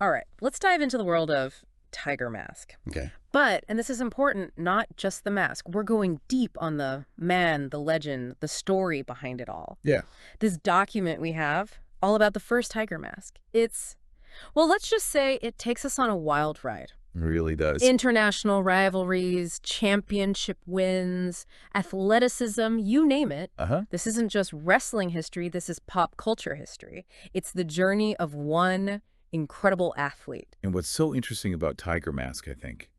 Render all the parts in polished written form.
All right, let's dive into the world of Tiger Mask. Okay. But, and this is important, not just the mask. We're going deep on the man, the legend, the story behind it all. Yeah. This document we have, all about the first Tiger Mask. Well, let's just say it takes us on a wild ride. It really does. International rivalries, championship wins, athleticism, you name it. This isn't just wrestling history, this is pop culture history. It's the journey of one incredible athlete. And what's so interesting about Tiger Mask, I think,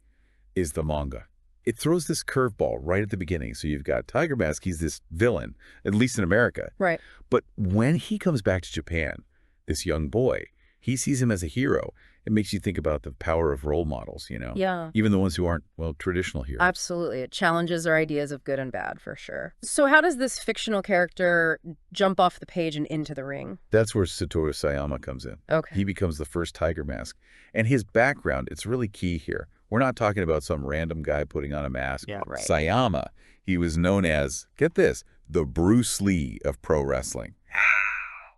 is the manga. It throws this curveball right at the beginning. So you've got Tiger Mask, he's this villain, at least in America. Right. But when he comes back to Japan, this young boy, he sees him as a hero. It makes you think about the power of role models, you know? Yeah. Even the ones who aren't, well, traditional heroes. Absolutely. It challenges our ideas of good and bad, for sure. So how does this fictional character jump off the page and into the ring? That's where Satoru Sayama comes in. Okay. He becomes the first Tiger Mask. And his background, it's really key here. We're not talking about some random guy putting on a mask. Yeah, right. Sayama, he was known as, get this, the Bruce Lee of pro wrestling.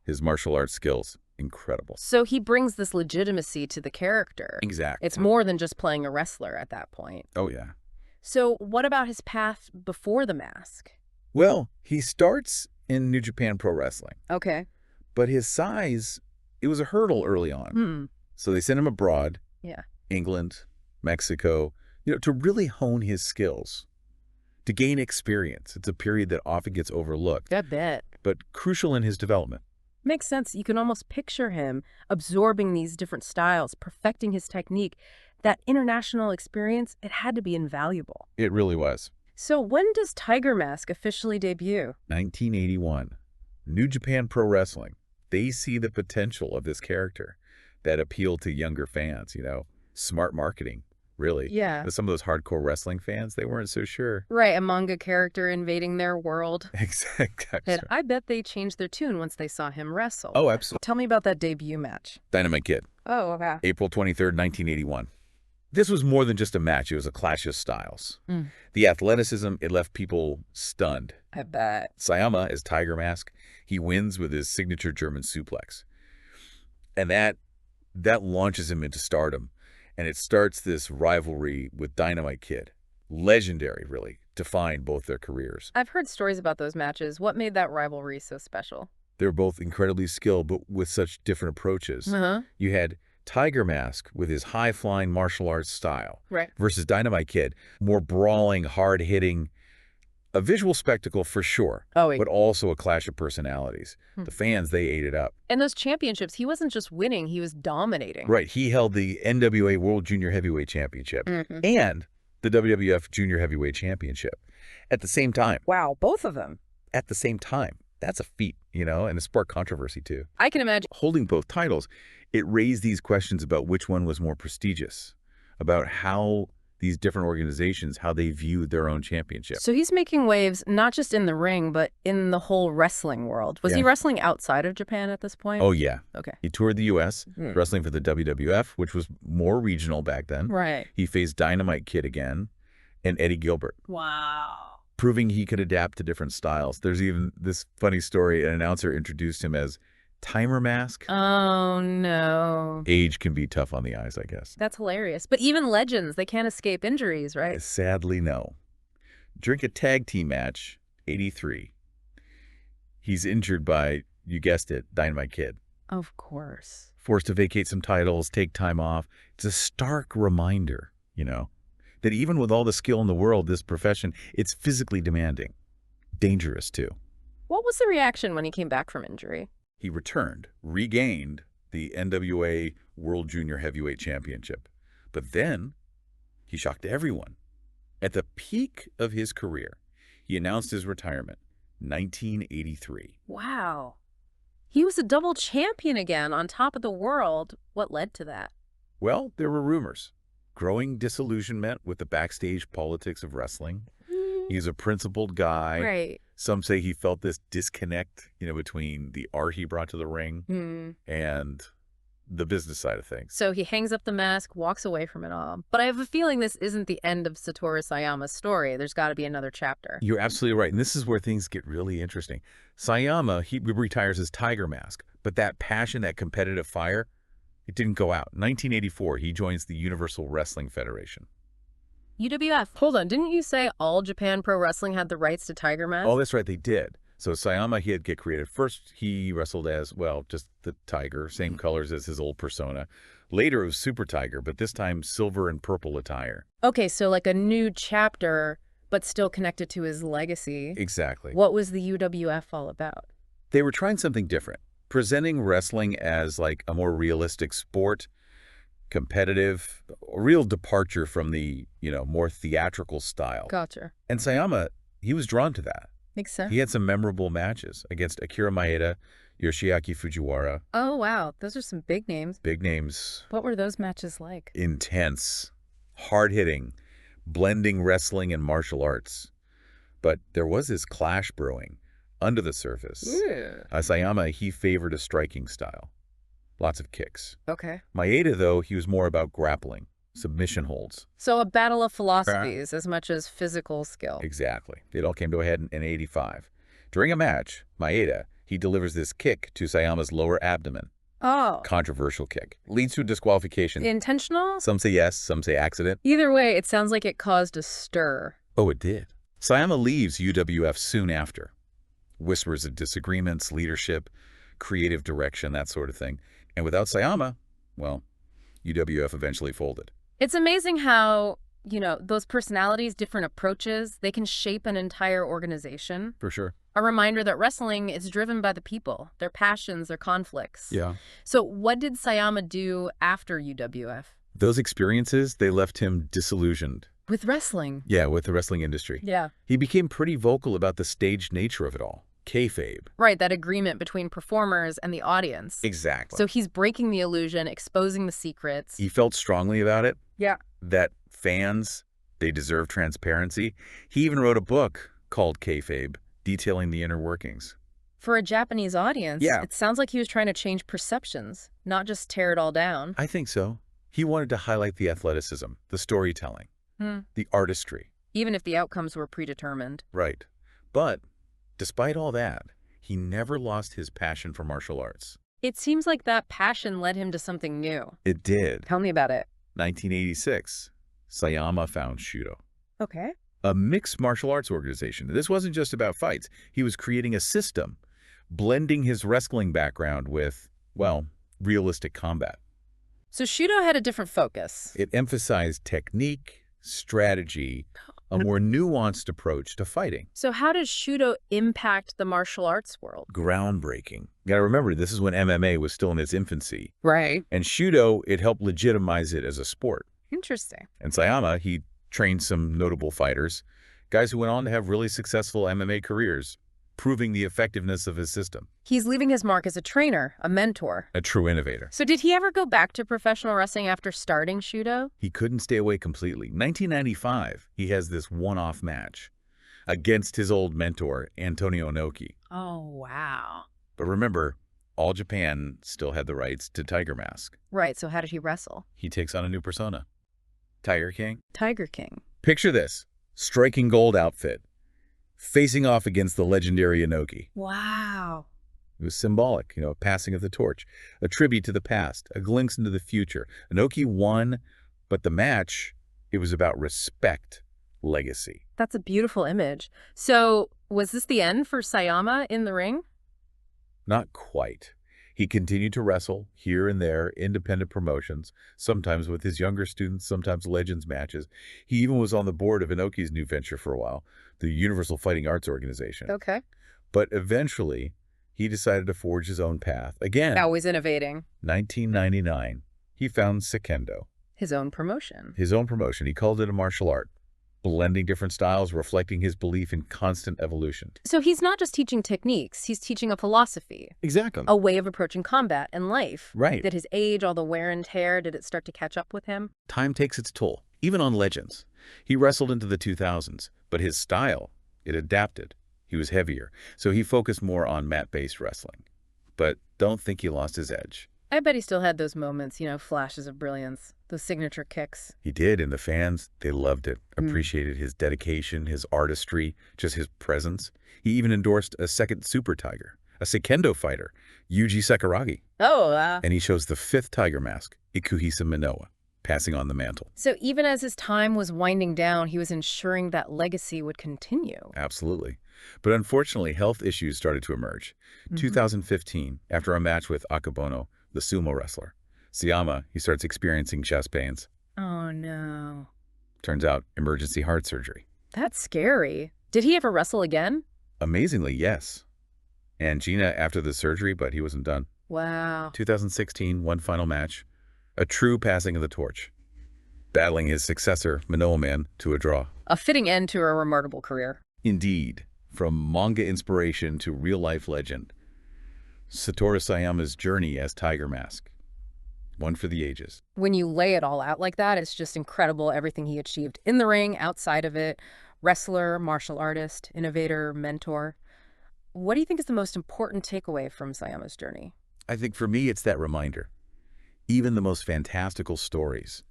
His martial arts skills, incredible. So he brings this legitimacy to the character. Exactly. It's more than just playing a wrestler at that point. Oh, yeah. So what about his path before the mask? Well, he starts in New Japan Pro Wrestling. Okay. But his size, it was a hurdle early on. So they sent him abroad. Yeah. England, Mexico, to really hone his skills, to gain experience. It's a period that often gets overlooked, I bet. but crucial in his development. Makes sense. You can almost picture him absorbing these different styles, perfecting his technique. That international experience, it had to be invaluable. It really was. So when does Tiger Mask officially debut? 1981, New Japan Pro Wrestling. They see the potential of this character that appealed to younger fans, smart marketing, really. Yeah. But some of those hardcore wrestling fans, they weren't so sure. Right, a manga character invading their world. Exactly. And I bet they changed their tune once they saw him wrestle. Oh, absolutely. Tell me about that debut match. Dynamite Kid. Oh, okay. April 23rd, 1981. This was more than just a match. It was a clash of styles. The athleticism, it left people stunned. I bet. Sayama, as Tiger Mask, he wins with his signature German suplex. And that launches him into stardom. And it starts this rivalry with Dynamite Kid. Legendary, really, defined both their careers. I've heard stories about those matches. What made that rivalry so special? They're both incredibly skilled, but with such different approaches. You had Tiger Mask with his high-flying martial arts style versus Dynamite Kid, more brawling, hard-hitting, a visual spectacle for sure, but also a clash of personalities. The fans, they ate it up. And those championships, he wasn't just winning, he was dominating. Right. He held the NWA World Junior Heavyweight Championship and the WWF Junior Heavyweight Championship at the same time. Wow, both of them. At the same time. That's a feat, and it sparked controversy too. I can imagine. Holding both titles, it raised these questions about which one was more prestigious, about how these different organizations, how they viewed their own championship. So he's making waves not just in the ring, but in the whole wrestling world. Was he wrestling outside of Japan at this point? Oh, yeah. Okay. He toured the U.S., wrestling for the WWF, which was more regional back then. Right. He faced Dynamite Kid again and Eddie Gilbert. Wow. Proving he could adapt to different styles. There's even this funny story. An announcer introduced him as Timer Mask. Oh, no. Age can be tough on the eyes, I guess. That's hilarious. But even legends, they can't escape injuries, right? Sadly, no. During a tag team match, 83, he's injured by, you guessed it, Dynamite Kid. Of course. Forced to vacate some titles, take time off. It's a stark reminder, that even with all the skill in the world, this profession, it's physically demanding. Dangerous, too. What was the reaction when he came back from injury? He returned, regained the NWA World Junior Heavyweight Championship. But then he shocked everyone. At the peak of his career, he announced his retirement, 1983. Wow. He was a double champion again on top of the world. What led to that? Well, there were rumors. Growing disillusionment with the backstage politics of wrestling. He's a principled guy. Right. Some say he felt this disconnect, between the art he brought to the ring and the business side of things. So he hangs up the mask, walks away from it all. But I have a feeling this isn't the end of Satoru Sayama's story. There's got to be another chapter. You're absolutely right. And this is where things get really interesting. Sayama, he retires as Tiger Mask. But that passion, that competitive fire, It didn't go out. In 1984, he joins the Universal Wrestling Federation. UWF. Hold on, didn't you say All Japan Pro Wrestling had the rights to Tiger Mask? Oh, that's right, they did. So Sayama, he had get created. First, he wrestled as, well, just the tiger, same colors as his old persona. Later, it was Super Tiger, but this time silver and purple attire. Okay, so like a new chapter, but still connected to his legacy. Exactly. What was the UWF all about? They were trying something different, presenting wrestling as like a more realistic sport, competitive, a real departure from the, more theatrical style. Gotcha. And Sayama, he was drawn to that. Makes sense. He had some memorable matches against Akira Maeda, Yoshiaki Fujiwara. Oh, wow. Those are some big names. Big names. What were those matches like? Intense, hard-hitting, blending wrestling and martial arts. But there was this clash brewing under the surface. Yeah. Sayama, he favored a striking style. Lots of kicks. Okay. Maeda, though, he was more about grappling, submission holds. So a battle of philosophies as much as physical skill. Exactly. It all came to a head in 85. During a match, Maeda, he delivers this kick to Sayama's lower abdomen. Oh. Controversial kick. Leads to disqualification. Intentional? Some say yes, some say accident. Either way, it sounds like it caused a stir. Oh, it did. Sayama leaves UWF soon after. Whispers of disagreements, leadership, creative direction, that sort of thing. And without Sayama, well, UWF eventually folded. It's amazing how, those personalities, different approaches, they can shape an entire organization. For sure. A reminder that wrestling is driven by the people, their passions, their conflicts. Yeah. So what did Sayama do after UWF? Those experiences, they left him disillusioned. With wrestling? Yeah, with the wrestling industry. Yeah. He became pretty vocal about the staged nature of it all. Kayfabe. Right, that agreement between performers and the audience. Exactly. So he's breaking the illusion, exposing the secrets. He felt strongly about it. Yeah. That fans, they deserve transparency. He even wrote a book called Kayfabe, detailing the inner workings. For a Japanese audience, yeah, it sounds like he was trying to change perceptions, not just tear it all down. I think so. He wanted to highlight the athleticism, the storytelling, the artistry. Even if the outcomes were predetermined. Right. But despite all that, he never lost his passion for martial arts. It seems like that passion led him to something new. It did. Tell me about it. 1986, Sayama found Shudo. Okay. A mixed martial arts organization. This wasn't just about fights. He was creating a system, blending his wrestling background with, well, realistic combat. So Shudo had a different focus. It emphasized technique, strategy, a more nuanced approach to fighting. So how does Shudo impact the martial arts world? Groundbreaking. You gotta remember, this is when MMA was still in its infancy. Right. And Shudo, it helped legitimize it as a sport. Interesting. And Sayama, he trained some notable fighters, guys who went on to have really successful MMA careers, proving the effectiveness of his system. He's leaving his mark as a trainer, a mentor. A true innovator. So did he ever go back to professional wrestling after starting Shudo? He couldn't stay away completely. 1995, he has this one-off match against his old mentor, Antonio Inoki. Oh, wow. But remember, All Japan still had the rights to Tiger Mask. Right, so how did he wrestle? He takes on a new persona. Tiger King. Tiger King. Picture this. Striking gold outfit. Facing off against the legendary Inoki. Wow. It was symbolic, a passing of the torch, a tribute to the past, a glimpse into the future. Inoki won, but the match, it was about respect, legacy. That's a beautiful image. So was this the end for Sayama in the ring? Not quite. He continued to wrestle here and there, independent promotions, sometimes with his younger students, sometimes Legends matches. He even was on the board of Inoki's new venture for a while, the Universal Fighting Arts Organization. Okay. But eventually, he decided to forge his own path. Again, always innovating. 1999, he found Sekendo. His own promotion. His own promotion. He called it a martial art, blending different styles, reflecting his belief in constant evolution. So he's not just teaching techniques, he's teaching a philosophy. Exactly. A way of approaching combat and life. Right. Did his age, all the wear and tear, did it start to catch up with him? Time takes its toll, even on Legends. He wrestled into the 2000s, but his style, it adapted. He was heavier, so he focused more on mat-based wrestling. But don't think he lost his edge. I bet he still had those moments, flashes of brilliance, those signature kicks. He did, and the fans, they loved it, appreciated his dedication, his artistry, just his presence. He even endorsed a second Super Tiger, a Sekendo fighter, Yuji Sakuragi. Oh, And he chose the fifth tiger mask, Ikuhisa Minoa, passing on the mantle. So even as his time was winding down, he was ensuring that legacy would continue. Absolutely. But unfortunately, health issues started to emerge. 2015, after a match with Akebono, the sumo wrestler, Sayama, he starts experiencing chest pains. Oh, no. Turns out, emergency heart surgery. That's scary. Did he ever wrestle again? Amazingly, yes. And Gina after the surgery, but he wasn't done. Wow. 2016, one final match. A true passing of the torch. Battling his successor, Minoa Man, to a draw. A fitting end to a remarkable career. Indeed. From manga inspiration to real-life legend. Satoru Sayama's journey as Tiger Mask. One for the ages. When you lay it all out like that, it's just incredible everything he achieved in the ring, outside of it. Wrestler, martial artist, innovator, mentor. What do you think is the most important takeaway from Sayama's journey? I think for me, it's that reminder. Even the most fantastical stories,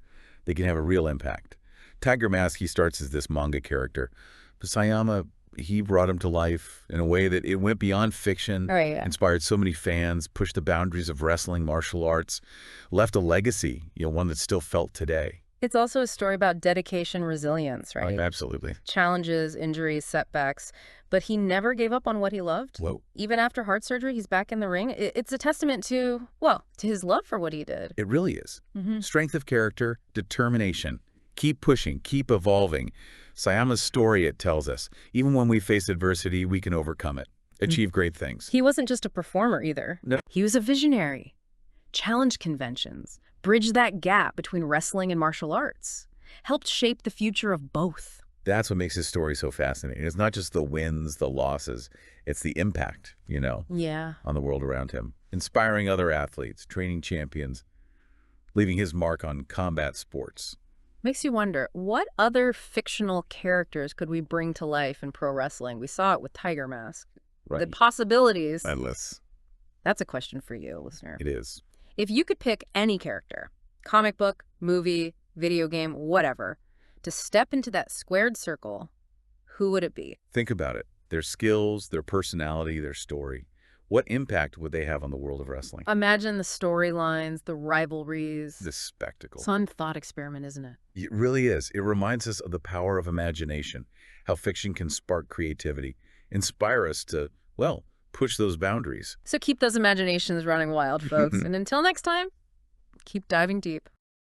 they can have a real impact. Tiger Mask, he starts as this manga character, but Sayama, he brought him to life in a way that it went beyond fiction, inspired so many fans, pushed the boundaries of wrestling, martial arts, left a legacy, one that's still felt today. It's also a story about dedication, resilience, right? Oh, absolutely. Challenges, injuries, setbacks, but he never gave up on what he loved. Whoa. Even after heart surgery, he's back in the ring. It's a testament to, well, to his love for what he did. It really is. Strength of character, determination. Keep pushing, keep evolving. Sayama's story, it tells us, even when we face adversity, we can overcome it, achieve great things. He wasn't just a performer either. No. He was a visionary. Challenged conventions, bridged that gap between wrestling and martial arts, helped shape the future of both. That's what makes his story so fascinating. It's not just the wins, the losses, it's the impact, on the world around him. Inspiring other athletes, training champions, leaving his mark on combat sports. Makes you wonder, what other fictional characters could we bring to life in pro wrestling? We saw it with Tiger Mask. Right. The possibilities. Endless. That's a question for you, listener. It is. If you could pick any character, comic book, movie, video game, whatever, to step into that squared circle, who would it be? Think about it. Their skills, their personality, their story. What impact would they have on the world of wrestling? Imagine the storylines, the rivalries. The spectacle. Fun thought experiment, isn't it? It really is. It reminds us of the power of imagination, how fiction can spark creativity, inspire us to, well, push those boundaries. So keep those imaginations running wild, folks. And until next time, keep diving deep.